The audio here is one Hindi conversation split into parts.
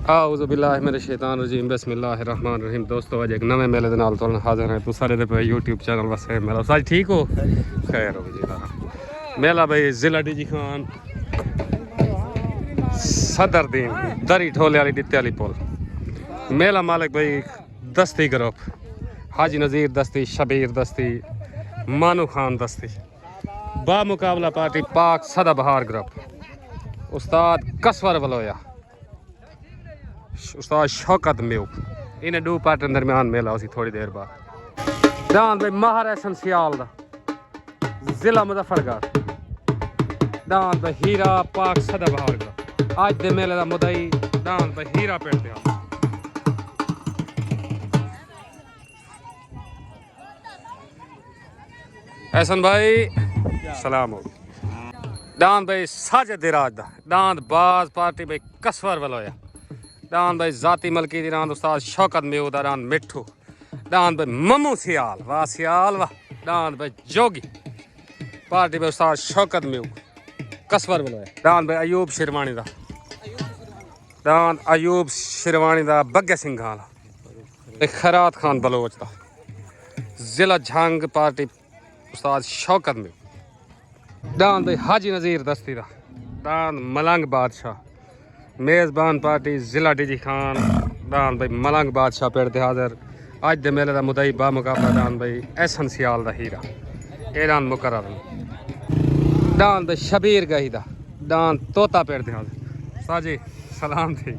आऊज़ु बिल्लाहि मिनश शैतानिर रजीम बिस्मिल्लाहिर रहमानिर रहीम। दोस्तों अज एक नवे मेले दे नाल तुहानू हाज़िर हैं। तुसां दे पे यूट्यूब चैनल वास्ते मेला साज ठीक हो खैर हो जी मेला भाई ज़िला डीजी खान सदर दीन दरी ठोले वाली डित्ते वाली पुल मेला मालिक भाई दस्ती ग्रुप हाजी नज़ीर दस्ती शबीर दस्ती मानू खान दस्ती बा मुकाबला पार्टी पाक सदाबहार ग्रुप उस्ताद कसवर वलोया उस्ताद शौकत मेव इन्हें दो पार्टन दरमियान मेला उसी थोड़ी देर बाद दान भाई महार एहसन सियाल दा जिला मुजफ्फरगढ़ दान भाई हीरा पाक सदाबहार ग्रुप आज दे मेले दा मुदई दान भाई हीरा पेड़ ते एहसन भाई सलाम हो दान भाई साजिद दिराज दा दान बाज पार्टी भाई कसवर वलोया दान भाई जाती मलकी दी दान उस्ताद शौकत मेव दा दान मिठू दान भाई ममू सियाल वाह दान भाई जोगी पार्टी भाई उस्ताद शौकत मेव कसवर वलोया दान भाई अयूब शिरवानी दा दान अयूब शिरवानी दा बग्गे सिंह वाला खैरात खान बलोच दा जिला झंग पार्टी उस्ताद शौकत में दान भाई हाजी नज़ीर दस्ती दा दान मलंग बादशाह मेज़बान पार्टी ज़िला डीजी खान दान भाई मलंग बादशाह पेड़ ते हाज़िर अज दे मेले दा मुदई बा मुकाबला दान भाई एहसन सियाल दा हीरा ऐलान मुकर्रर दान भाई शबीर गही दा दान तोता पेड़ ते हाज़िर साजी सलाम थी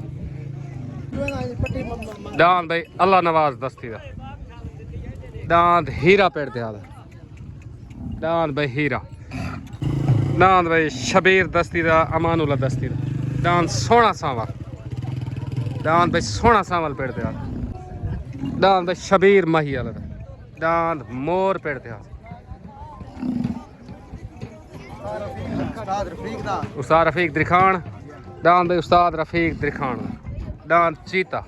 दान भाई अल्लाह नवाज दस्ती दा दान हीरा पेड़ ते हाज़िर दान भाई हीरा दान भाई शबीर दस्ती दा अमानुल्ला दस्ती दा दान सोना सावल दान भाई सोना सावल पेड़ ते दान भाई शबीर माही वाला दान मोर पेड़ ते उस्ताद रफीक द्रिखान दान भाई उस्ताद रफीक द्रिखान दान चीता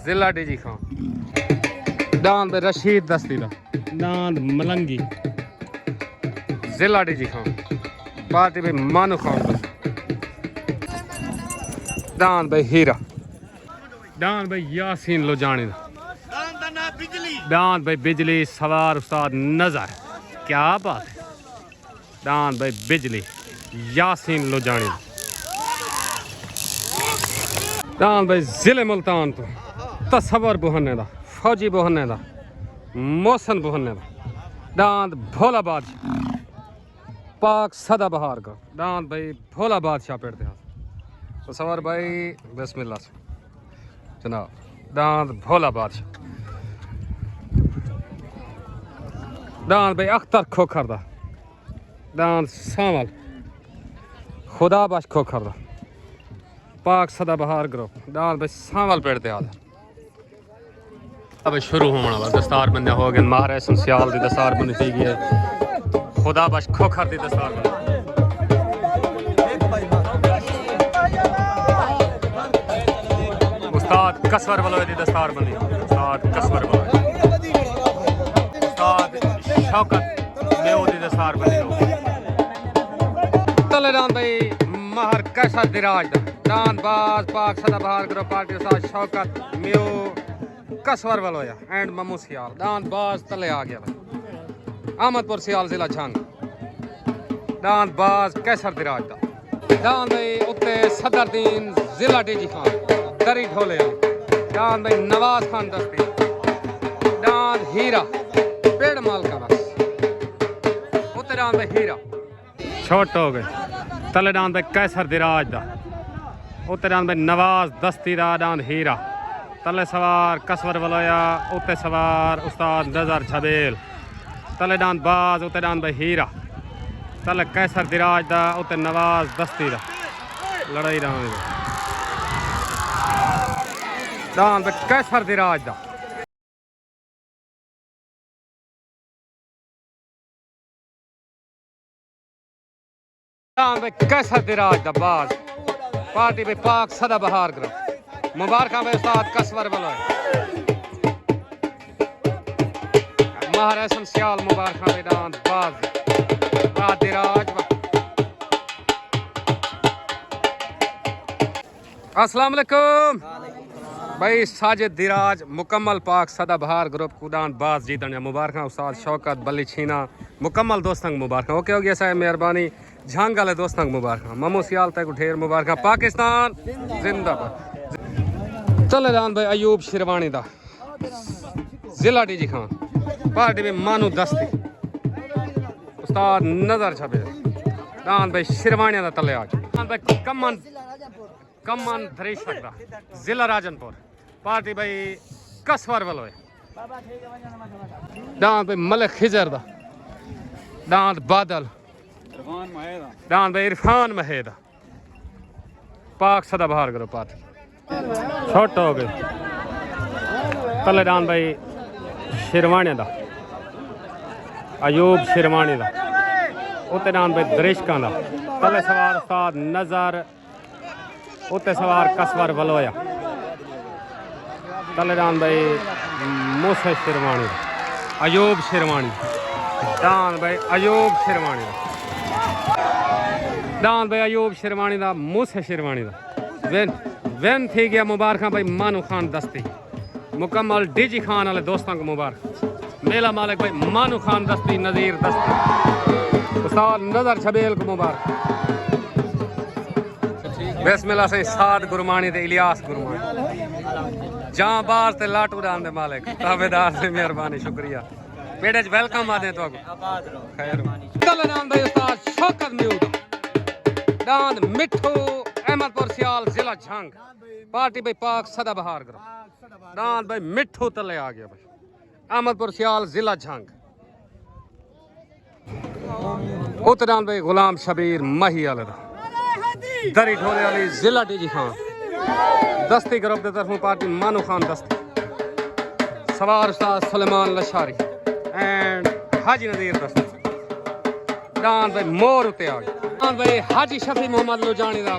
जिला डीजी खान दान भाई रशीद दस्ती दा दान मलंगी जिला डीजी खान पार्टी भाई मानू खान दान भाई हीरा दान भाई यासीन लोजानी दान भाई बिजली सवार उस्ताद नजर क्या बात है दान भाई बिजली यासीन लोजानी दान भाई जिले मुल्तान तो तस्वर बुहने दा फौजी बुहने दा मौसन बुहने दा दान भोला बादशाह पाक सदाबहार का दान भाई भोला बादशाह पेड़ ते तो सवार भाई बिस्मिल्लाह से जनाब दान भोला बादशाह दान भाई अख्तर खोखर दा दान सावल खुदा बश खोखर दा पाक सदाबहार ग्रुप दान भाई सावल पेड़ ते हाज़िर अब शुरू होने वाला दस्तार बंदे हो गए मार एहसन सियाल दी दस्तार बनी थी गई खुदा बश खोखर दी दस्तार बनी उस्ताद कसवर वलोए दी दस्तार बनी उस्ताद कसवर वलोए उस्ताद शौकत मेव दी दस्तार बनी तले दान भाई महर कैसा दिराज दा दान बाज पाक सदाबहार group party Ustad Shaukat Meo कसवर वलोया and ममू सियाल दान बाज तले आ गया भाई अहमदपुर सियाल जिला झंग दान बाज कैसर दिराज दा दान भाई उत्ते सदरदीन जिला डीजी खान दरी ढोले दान भाई नवाज खान दस्ती दान हीरा पेड़ माल का बस उत्ते दान भाई हीरा छोट हो गए तले दान भाई कैसर दिराज दा उत्ते दान भाई नवाज दस्ती दा दान हीरा तले सवार कसवर वलोया उत्ते सवार उस्ताद नजर छबेल तले दान बाज उत्ते दान भाई हीरा तले कैसर दिराज दा उत्ते नवाज दस्ती दा लड़ाई रहा दान भाई कैसर दिराज दा दान भाई कैसर दिराज दा बाज पार्टी भाई पाक सदाबहार ग्रुप मुबारक भाई उस्ताद कसवर वाला महर एहसन सियाल मुबारक भाई दान बाज दिराज अस्सलाम वालेकुम भाई साजिद दिराज मुकम्मल पाक सदाबहार ग्रुप कुदान बाज जीतन या मुबारक उस्ताद शौकत बली छीना मुकम्मल दोस्तंग मुबारक ओके हो गया साहब मेहरबानी झांग वाले दोस्तंग मुबारक ममो सियाल तक ढेर मुबारक पाकिस्तान जिंदाबाद चले जान भाई अयूब शिरवानी दा जिला डीजी खान पार्टी में मानू दस्ती उस्ताद नजर छबे दान भाई शिरवानी दा तले आज दान भाई कमन धरीश सकदा जिला राजनपुर पार्टी भाई कसवर वालो है दान भाई मलिक खिजर दा दान बादल दान भाई इरफान महेदा पाक सदाबहार करो पार्टी छोट हो गए तले दान भाई शिरवानी दा अयूब शिरवानी दा उते दान भाई दरिशकां दा तले सवार उस्ताद नजर उते सवार कसवर वलोया तले दान भाई मूसे शिरवानी अयूब शिरवानी दान भाई अयूब शिरवानी दान भाई अयूब शिरवानी दा मूसे शिरवानी दा वेन थी गया मुबारक भाई मानू खान दस्ती मुकम्मल डीजी खान वाले दोस्तों को मुबारक मेला मालिक भाई मानू खान दस्ती नज़ीर दस्ती उस्ताद नजर छबेल को मुबारक बिस्मिल्लाह से साद गुरमानी ते इलियास गुरमानी जहां बार ते लाटू दान दे मालिक ताबेदार से मेहरबानी शुक्रिया बेटे वेलकम आदे तो खैर चल नाम भाई उस्ताद शौकत म्यूद दान मिठू अहमदपुर सियाल जिला झंग पार्टी भाई पाक सदाबहार करो दान भाई मिठू तले आ गया भाई अहमदपुर सियाल जिला झंग उतरान भाई गुलाम शबीर मही वाले दरी ढोले वाली जिला डीजी खान दस्ती ग्रुप की तरफों पार्टी मानू खान दस्ती सवार उस्ताद सुलेमान लशारी एंड हाजी नज़ीर दस्ती दान भाई मोर उते आ गया दान भाई हाजी शफी मोहम्मद लुजानी दा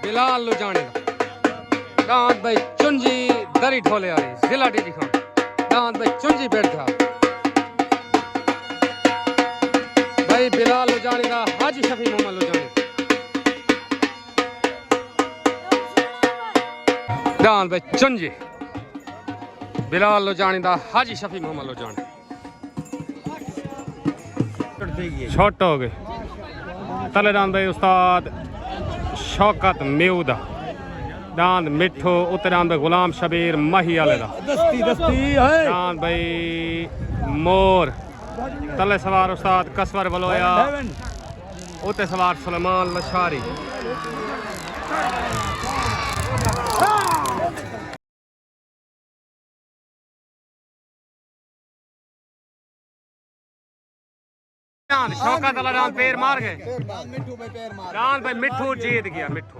बिलाल लुजानी दा दान भाई चुंजी दरी ढोले वाली जिला डीजी खान दान भाई चुंजी बैठा भाई बिलाल लुजानी दा हाजी शफी मोहम्मद लुजानी दान भाई चुंजी बिलाल लुजानी दा हाजी शफी मोहम्मद लुजानी छोट हो गए तले दान भाई उस्ताद शौकत म्यूदा दान मिठू उते दान भाई गुलाम शबीर मही वाले दा दान भाई मोर तले सवार उस्ताद कसवर वलोया उते सवार सुलेमान लशारी शौकत वाला दान पैर मार गए दान भाई मिठू जीत गया मिठू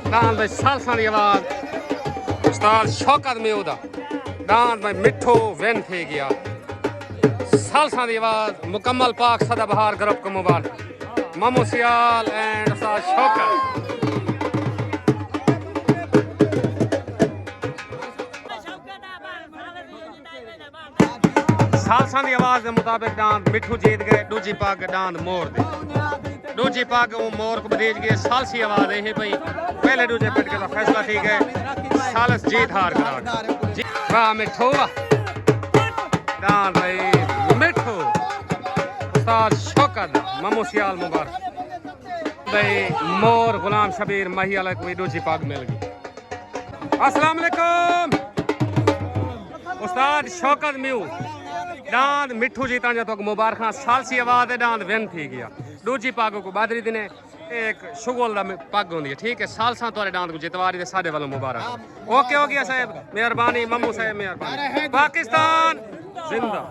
दान भाई सालसा की आवाज उस्ताद शौकत म्यूदा दान भाई मिठू विन थी गया सालसा की आवाज मुकम्मल पाक सदाबहार ग्रुप को मुबारक ममो सियाल एंड उस्ताद शौकत सालसा की आवाज के मुताबिक दान मिठू जीत गए दूजी पग दान मोर दे दूजी पग वो मोर को बदीज गए सालसी आवाज है भाई पहले दूजे पिट का फैसला ठीक है सालस जीत हार करा वाह मिठू दान भाई मिठू उस्ताद शौकत ममो सियाल मुबारक भाई मोर गुलाम शबीर मही वाला कोई दूजी पग मिल गई अस्सलाम वालेकुम उस्ताद शौकत म्यू दांद मिठू जीता जो तो मुबारक सालसी आवाज दांद विन थी गया दूजी पग को बादरी दिन एक शुगल दा पग होंदी है ठीक है सालसा तोरे दांद को जितवारी दे साडे वालों मुबारक ओके हो गया साहब मेहरबानी मम्मू साहब मेहरबानी पाकिस्तान जिंदा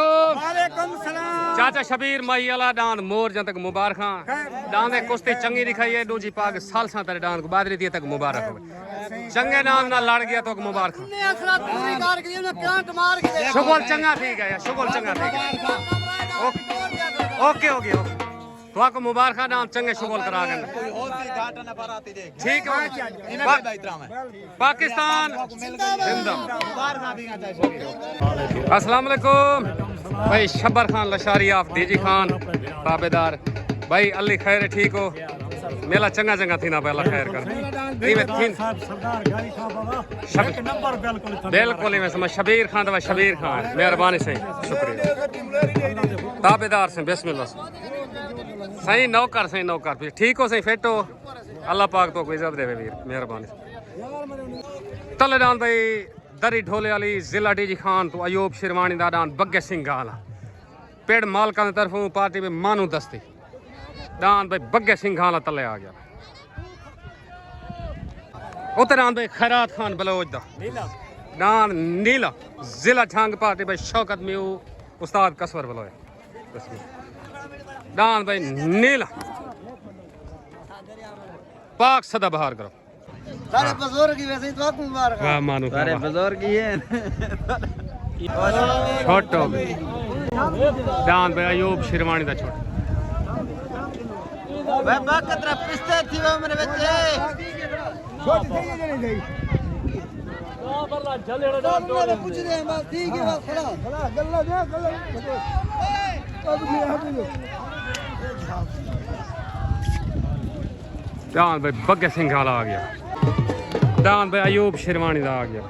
वालेकुम सलाम चाचा शबीर माई वाला दांद मोर जन तक मुबारक दांद कुश्ती चंगी दिखाई है दूजी पग सालसा तेरे दांद को बादरी दिए तक मुबारक हो चंगे नाम ना लड़ गया तो मुबारक शुगल चंगा ठीक है शुगल चंगा ठीक है ओके हो गया तो आपको मुबारक नाम चंगे शुगल करा गए ठीक है पाकिस्तान जिंदा अस्सलाम वालेकुम भाई शब्बर खान लशारी ऑफ डीजी खान ताबेदार भाई अल्ली खैर ठीक हो मेला चंगा चंगा थी ना पहला खैर कर बिल्कुल ही मैं समझ शबीर खान तो शबीर खान मेहरबानी सही शुक्रिया ताबेदार से बिस्मिल्लाह सही नौकर फिर ठीक हो सही फिट हो अल्लाह पाक तो कोई इज्जत देवे वीर मेहरबानी तलेदान भाई दरी ढोले वाली जिला डी जी खान तो अयूब शिरवानी दादान बग्गे सिंह गाला पेड़ मालका की तरफों पार्टी में मानू दस्ती दान भाई बग्गे सिंह गाला तले आ गया उतरान भाई खैरात खान बलोच दा दान नीला जिला छांग पार्टी भाई शौकत म्यू उस्ताद कसवर बलोया दान भाई नीला पाक सदा बहार करो सारे बुजुर्ग ही वैसे तो आपको मुबारक वाह मानो सारे बुजुर्ग ही हैं छोटो दान भाई अयूब शिरवानी दा छोट वे बाकतरा पिस्ते थी वो मेरे बच्चे छोटी थी ये नहीं गई हां बल्ला जलेड़ा दान दो कुछ नहीं बस ठीक है बस खड़ा गल्ला दे गल्ला अब भी हट जो दान भाई बग्गे सिंह गाला आ गया दान भाई अयूब शिरवानी दा आ गया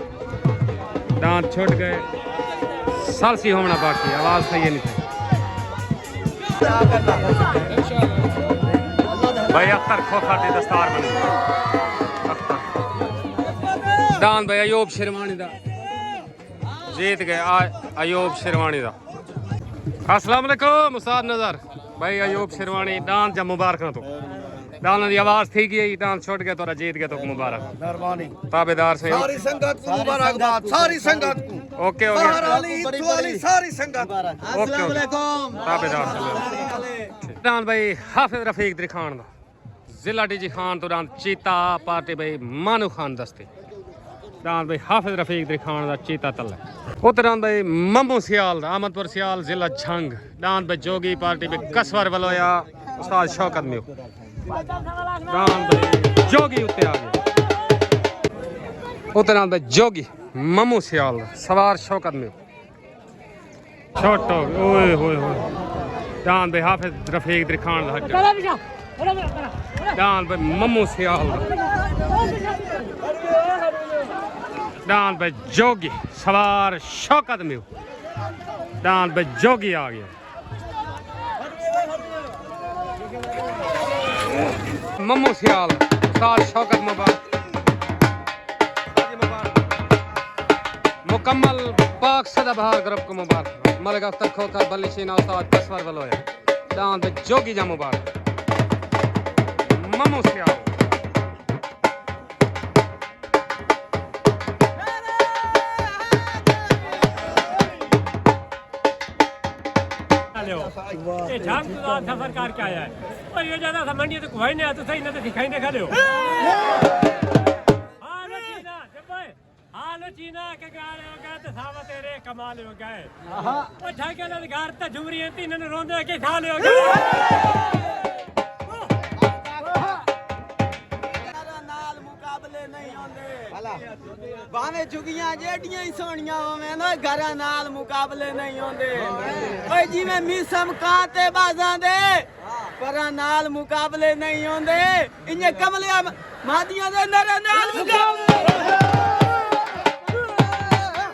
दान छुट गए सालसी होना बाकी आवाज सही नहीं थी भाई अख्तर खोखा दी दस्तार बनी दान भाई अयूब शिरवानी दा जीत गए अयूब शिरवानी दा अस्सलाम वालेकुम उस्ताद नजर भाई अयूब शिरवानी दान जब मुबारक तो दान की आवाज थी गई दान छोड़ के तोरा जीत गया तो मुबारक मेहरबानी ताबेदार से सारी संगत को मुबारकबाद सारी संगत को ओके हो बाहर गया वाली वाली सारी संगत अस्सलाम वालेकुम ताबेदार से दान भाई हाफिज रफीक दिखान दा जिला डी जी खान तो दान चीता पार्टी भाई मानू खान दस्ते दान भाई हाफिज रफीक दिखान दा चीता तल उतरान भाई मम्मू सियाल दा अहमदपुर सियाल जिला झंग दान भाई जोगी पार्टी भाई कसवर बलोया उस्ताद शौकत म्यू दान भाई जोगी उत्ते आ गया उतरान भाई जोगी मम्मू सियाल सवार शौकत म्यू छोटो ओए होए होए दान भाई हाफिज रफीक दिखान दा दान भाई मम्मू सियाल दान भाई जोगी सवार शौकत म्यू दान भाई जोगी आ गया मम्मू सियाल उस्ताद शौकत मुबारक मुकम्मल पाक सदा बहार ग्रुप को मुबारक मलिक अख्तर खोखर बल्लिशीना उस्ताद कसवर बलोया दान भाई जोगी जा मुबारक मम्मू सियाल ये झांग तो आज सरकार क्या आया है और ये ज्यादा समझिए तो कोई नहीं आता सही ना तो दिखाई नहीं खड़े हो हालो चीना के गाले हो गए तो सावा तेरे कमाल हो गए ओ ठाके ना घर तो झुमरी है तीन ने रोंदे के थाले हो गए नाल मुकाबले नहीं होंदे भावे झुगियां जेडियां ही सोनियां होवे ना घरा नाल मुकाबले नहीं होंदे ओए जिवें मिसम कांते बाजां दे पर नाल मुकाबले नहीं होंदे इने कमलिया मादियां दे नरे नाल मुकाबले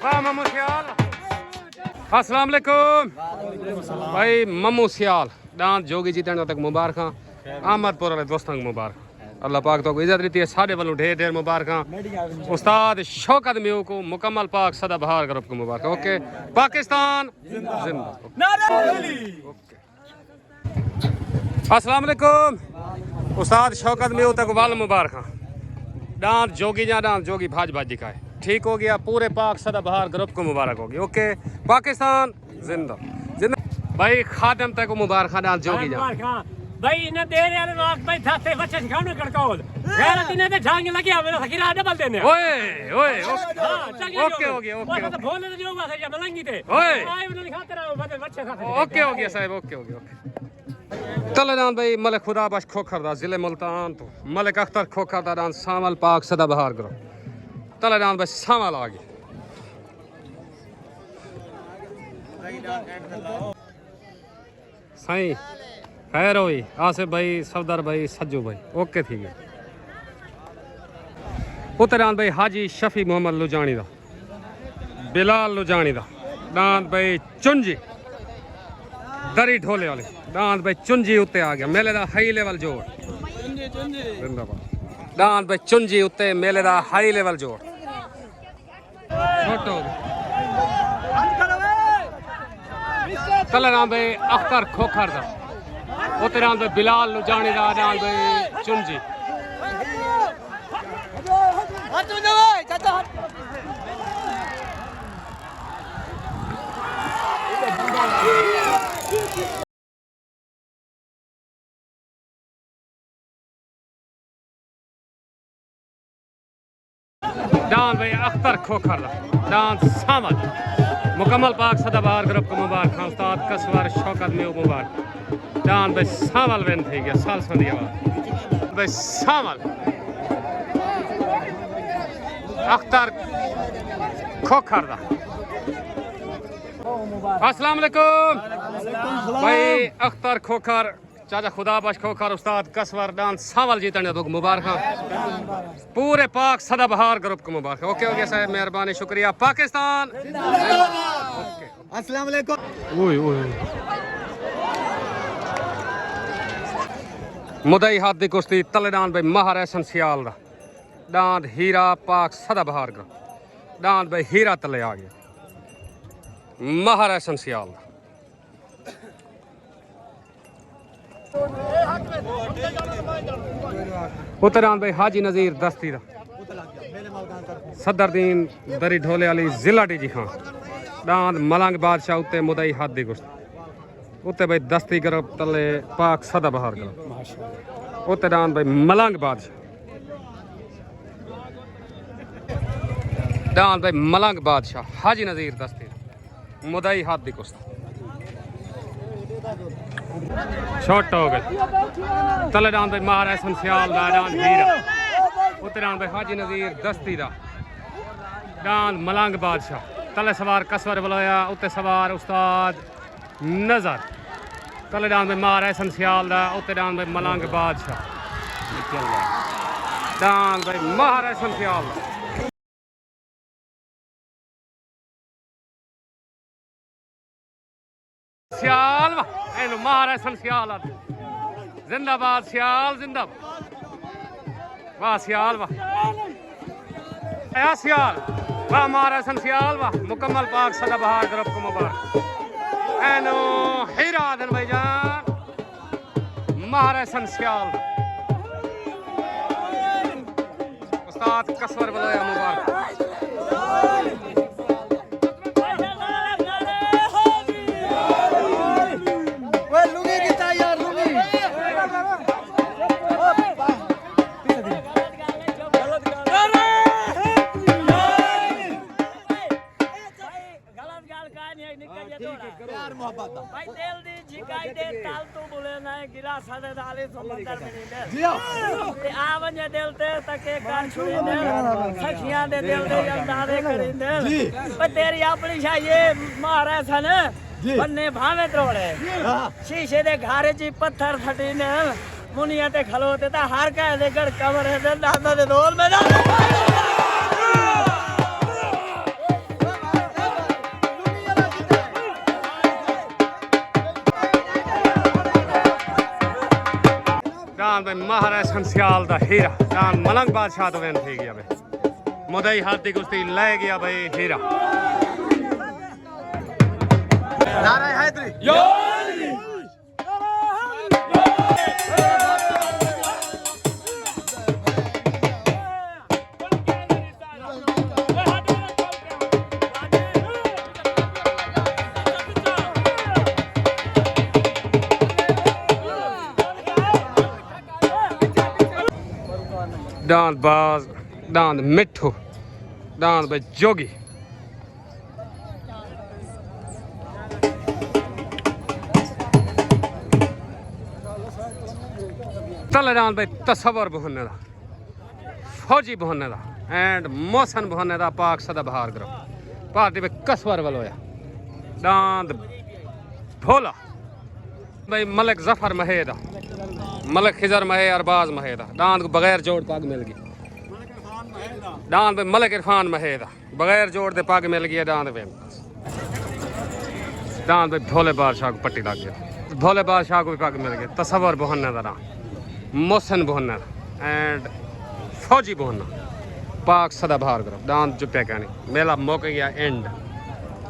वाह मम्मू सियाल अस्सलाम वालेकुम भाई मम्मू सियाल दान जोगी जीतने तक मुबारक अहमदपुर वाले दोस्तों को मुबारक अल्लाह पाक तो इज्जत दी है साढ़े वालों ढेर ढेर मुबारक उस्ताद शौकत म्यू को मुकम्मल पाक सदा बहार ग्रुप को मुबारक ओके पाकिस्तान जिंदा अस्सलाम वालेकुम उस्ताद शौकत म्यू तक वाल मुबारक दान जोगी जा दान जोगी भाज भाजी का है ठीक हो गया पूरे पाक सदा बहार ग्रुप को मुबारक होगी ओके पाकिस्तान जिंदा जिंदा भाई खादम तक मुबारक दान जोगी जा भाई इन्हें दे रहे हैं लोग भाई थाते बच्चे खाने कड़काओल यार इन्हें तो ढंग लगे मेरा फकीरा डबल देने ओए ओए ओके हो गया ओके तो बोले तो जो बात है मलंगी थे ओए आए उन्होंने खाते रहो बच्चे खाते ओके हो गया साहब ओके हो गया ओके तलेदान भाई मलिक खुदा बख्श खोखर दा जिले मुल्तान तो मलिक अख्तर खोखर दा दान सामल पाक सदा बहार ग्रुप तलेदान भाई सामल आ गया साईं खैर होई आसिफ भाई सफदर भाई सज्जू भाई ओके थी गया उतरान भाई हाजी शफी मोहम्मद लुजानी दा बिलाल लुजानी दा दांत भाई चुंजी दरी ढोले वाले दांत भाई चुंजी उत्ते आ गया मेले दा हाई लेवल जोड़ दांत भाई चुंजी उत्ते मेले दा हाई लेवल जोड़ छोटो तलरान भाई अख्तर खोखर दा उतरान भाई बिलाल लुजानी दा दांत भाई चुंजी दान भाई अख्तर खोखर दान सामद मुकम्मल पाक सदाबहार ग्रुप को मुबारक खां उस्ताद कसवर शौकत में मुबारक दान भाई सामल वेन थी गया साल संदिया भाई सामल अख्तर खोखर अस्सलाम वालेकुम भाई अख्तर खोखर चाचा खुदा बख्श खोखर उस्ताद कसवर दान सावल जीतने तो मुबारक पूरे पाक सदाबहार ग्रुप को मुबारक ओके ओके साहब मेहरबानी शुक्रिया पाकिस्तान अस्सलाम वालेकुम ओए ओए मुदई हाथ दी कुश्ती तलेदान भाई महर एहसन सियाल दा दांत हीरा पाक सदाबहार ग्रुप दांत भाई हीरा तले आ गया महर एहसन सियाल दा उतरान भाई हाजी नज़ीर दस्ती दा सदरदीन दरी ढोले वाली जिला डी खां दांत मलंग बादशाह उत्ते मुदई हाथ दी कुश्ती उत्ते भाई दस्ती ग्रुप तले पाक सदाबहार ग्रुप उत्ते दांत भाई मलंग बादशाह दांत भाई मलंग बादशाह हाजी नज़ीर दस्ती मुदई हाथ दी कुश्ती छोट हो गए तले दान भाई मार एहसन सियाल दा दान हीरा उत्ते दान भाई हाजी नज़ीर दस्ती दा दान मलंग बादशाह तले सवार कसवर बलोया उत्ते सवार उस्ताद नजर तले दान भाई मार एहसन सियाल दा उत्ते दान भाई मलंग बादशाह दान भाई मार एहसन सियाल दा सियाल एनु मार एहसन सियाल जिंदाबाद सियाल जिंदाबाद वाह सियाल वाह सियाल वाह मार एहसन सियाल वाह मुकम्मल पाक सदाबहार ग्रुप को मुबारक एनु हीरा दिन भाईजान मार एहसन सियाल उस्ताद कसवर बलोया मुबारक भाई दिल दी झिकाई दे ताल तू बोले ना गिरा सादे दाले समंदर में नहीं दे ते आ वने दिल ते तके कान छुए दे सखियां दे दिल दे अंदारे करी दे ओ तेरी अपनी शाये मारे सन बन्ने भावे त्रोड़े शीशे दे घारे जी पत्थर फटी ने मुनिया ते खलोते ता हार का दे गड़ कमर दे दादा दे दोल में ना दान भाई महर एहसन सियाल दा हीरा दान मलंग बादशाह तो वेन थी गया भाई मुदई हाथ दी कुश्ती ले गया भाई हीरा नारा हैदरी यो दांत बाज दांत मिठू दांत भाई जोगी तले दांत भाई तसवर बहने दा फौजी बहने दा एंड मोहसन बहने दा पाक सदाबहार ग्रुप पार्टी भाई कसवर वालोया दांत भोला भाई मलिक जफर महेदा, मलिक खिजर महे अरबाज महेदा। दांत को बगैर जोड़ पग मिल गई। दांत पे मलिक इरफान महेदा बगैर जोड़ दे पग मिल गई। दांत पे भोले बादशाह को पट्टी लग गया। भोले बादशाह को भी पग मिल गया। तसवर बोहन्ना का नाम मोहसिन बोहन्ना एंड फौजी बोहन्ना पाक सदा बाहर करो। दांत चुपे कहनी मेला मुक गया एंड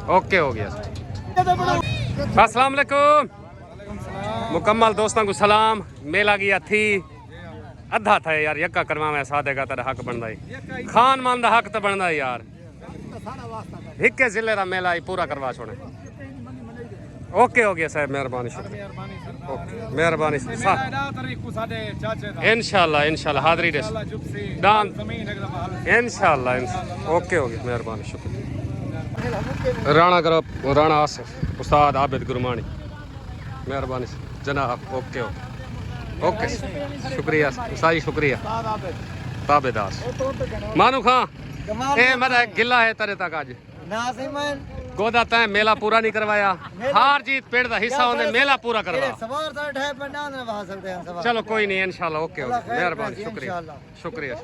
ओके हो गया। अस्सलाम वालेकुम मुकम्मल दोस्तों को सलाम। मेला गया थी अद्धा था यार यक्का करवा में सादे का तेरा हक बनदा ही खान मान दा हक तो बनदा ही यार। हिक्के जिले का मेला ही पूरा करवा छोड़े। ओके हो गया साहब मेहरबानी शुक्रिया। ओके मेहरबानी इंशाल्लाह इंशाल्लाह हाजिरी दे दान इंशाल्लाह ओके हो गया मेहरबानी शुक्रिया। राणा करो राणा आसिफ उस्ताद आबिद गुरमानी मेहरबानी जनाब। ओके ओके ओके शुक्रिया साई शुक्रिया ताबेदास मानू खां ए मेरा गिला है तेरे तक आज गोदा तय मेला पूरा नहीं करवाया। हार जीत पेड़ का हिस्सा होने मेला पूरा करवा। चलो कोई नहीं इंशाल्लाह ओके ओके मेहरबानी शुक्रिया शुक्रिया।